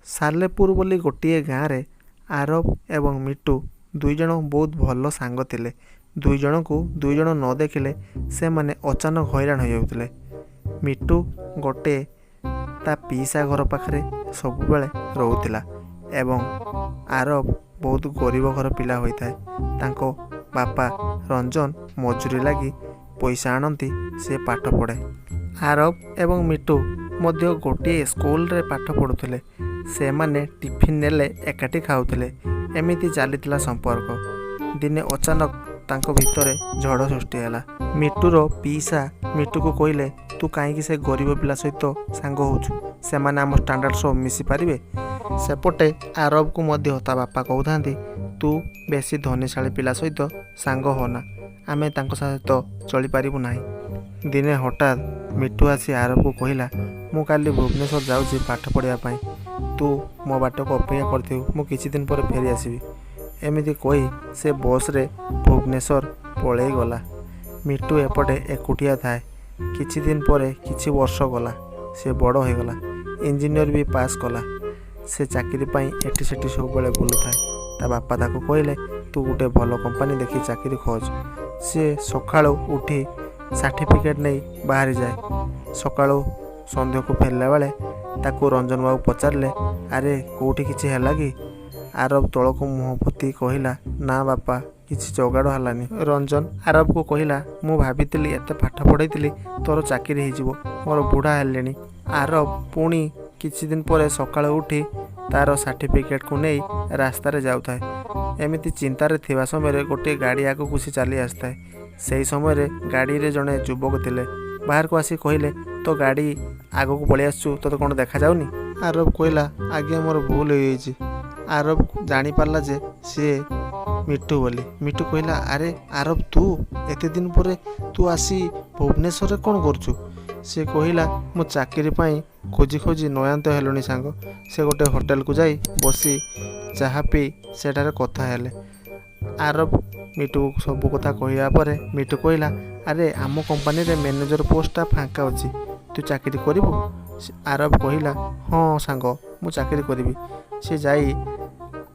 सालेपुर बोली गोटे गाँव रे आरब एवं मिटू दुई जन बहुत भल सांग थिले। दुई जन को दुई जन न देखिले से माने अचानक हैरान हो जाउतले। मिटू गोटे ता पीसा घर पाखरे सब बेले रहउतिला एवं आरब बहुत गरीब घर पिला होता है। तांको बापा रंजन मजूरी लगी पैसा आणती से पाठ पढ़े। आरब एवं मिटू मध्य गोटे स्कूल रे पाठ पढ़ुथिले। से माने टिफिन नेले एकाठी खाउथिले। एमिति चलीथिला संपर्क। दिने अचानक तांको भितरे झड़ सृष्टि हैला। मिटूर पीसा मिटू को कहले तू कहीं से गरीब पिला सहित सांग होचु, से माने आम स्टैंडर्ड सब मिसी पारिबे। सेपटे आरब को मध्य ता बापा कहउथांती तू बेसी धनीशाली पिला सहित सांग होना, आमे तांको सहित चली पारिबु नाही। दिने हठात मिटू आसी आरब को कहला मु काली भुवनेश्वर जाउची पाठ पढ़िया पाई, तू मो बाट को अपेक्षा करथिउ, मु किछि दिन पर फेरी आसीबी। एमिति कही से बस रे भुवनेश्वर पळेई गला। मिटू एपटे एकुटिया थाए। किछि दिन पर किछि वर्ष गला, से बड़ हो गला, इंजीनियर भी पास कला। से चाकरी पाई एटी सेठी सब बेले बुलु थाए। ता बापा ताको कहले तू गोटे भल कंपनी देखी चाकरी खोज। से सकाळु उठी सर्टिफिकेट नहीं बाहरी जाए। सकाळु संध्या को फेरला बेले ताको रंजन बाबू पचारे अरे कोठी किछि हैला कि? आरब तल को मुह पोती कहला ना बापा किछि जोगाड़ हलानी। रंजन आरब को कहला मु भाबितिली एते पाठ पढ़ैतिली तोर चाकरी हो जिवो, मोर बुढ़ा हेलेनी। आरब पुणी किछि दिन पर सकाळ उठी तार सर्टिफिकेट को नहीं रास्ता रे जाउथाए। एमिति चिंतारे थिबा समय गोटे गाड़ी आगो कुछ चली आसताए। सेही समय रे गाड़ी रे जड़े युवक थिले। बाहर को आसी कहले तो गाड़ी आगो को पळि आसछु, तो कौन देखा जाउनी? आरब कहला आगे मोर भूल हो जाइछि। आरब जानी पारला जे सी मिटू बोली। मिटू कहला अरे आरब तू एते दिन पर तू आसी भुवनेश्वर कौन करछु? से कहला मु चाकरी पाई खोजी खोजी नयांत हेलुनी सांग। से गोटे होटेल को जाई बसी चाहा पी सेठारे कथा हेले। आरब मिटू सब कथा कहया परे मिटू कहला अरे आम कंपनी रे मैनेजर पोस्टा फांका अछि, तू चाकरी करिबु? आरब कहला हाँ सांग मु चाकरी करिबी। से जाई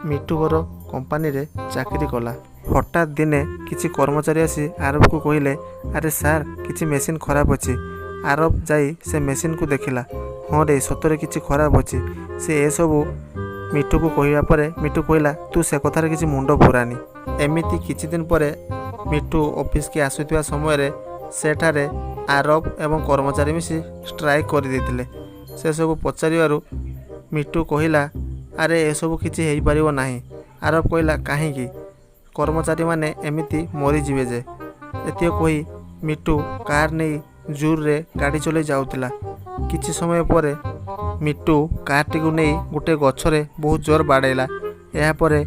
मिटू घर कंपनी रे चाकरी कला। हठात दिने किछि कर्मचारी आसी आरब को कहले अरे सार किछि मेसीन खराब अछि। आरब जाई से मेसीन को देखिला। हाँ रे सतरे किछि खराब अछि। से ए सबू मिटू को कहया परे मिटू कहला तू से कथार किछि मुंड पुरानी। एमिति किछि दिन परे मिटू ऑफिस के आसुथिबा समय रे सेठारे आरब एवं कर्मचारी मिसी स्ट्राइक कर देथिले। से सब पचारिबारु मिटू कहला अरे ए सब किछि हेई परिबो नाही। आरब कहला काहेकि? कर्मचारी माने एमिति मरी जिवे जे। एतियो कही मिटू कार नहीं जोर रे गाड़ी चले जाउतिला। किछि समय परे मिटू कारटी को नहीं गोटे गछरे बहुत जोर बाड़ेला। या परे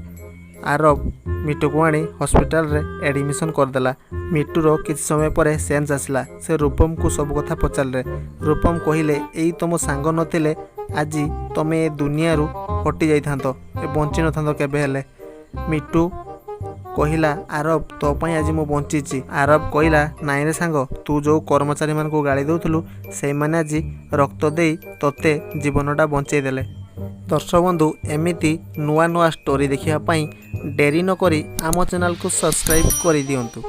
आरब मिटू को आनी हॉस्पिटल रे एडमिशन करदेला। मिटूर किछि समय परे सेंस आसला। से रूपम को सब कथा पचारे। रूपम कहले एई तुम सांग नथिले आजी तमे दुनिया रु हटि जाइथांत, बंची नथांत केबे हेले। मिटू कहला आरब तो पई आज मु बंचीची। आरब कहला नाई रे सांग तू जो कर्मचारी मान को गाली दउथलु से माने आज रक्त देई तोते जीवनटा बंचई देले। दर्शक बंधु एमिति नुआ नुआ स्टोरी देखिया पाई डेरी न करी आम चैनल को सब्सक्राइब करि दियंतु।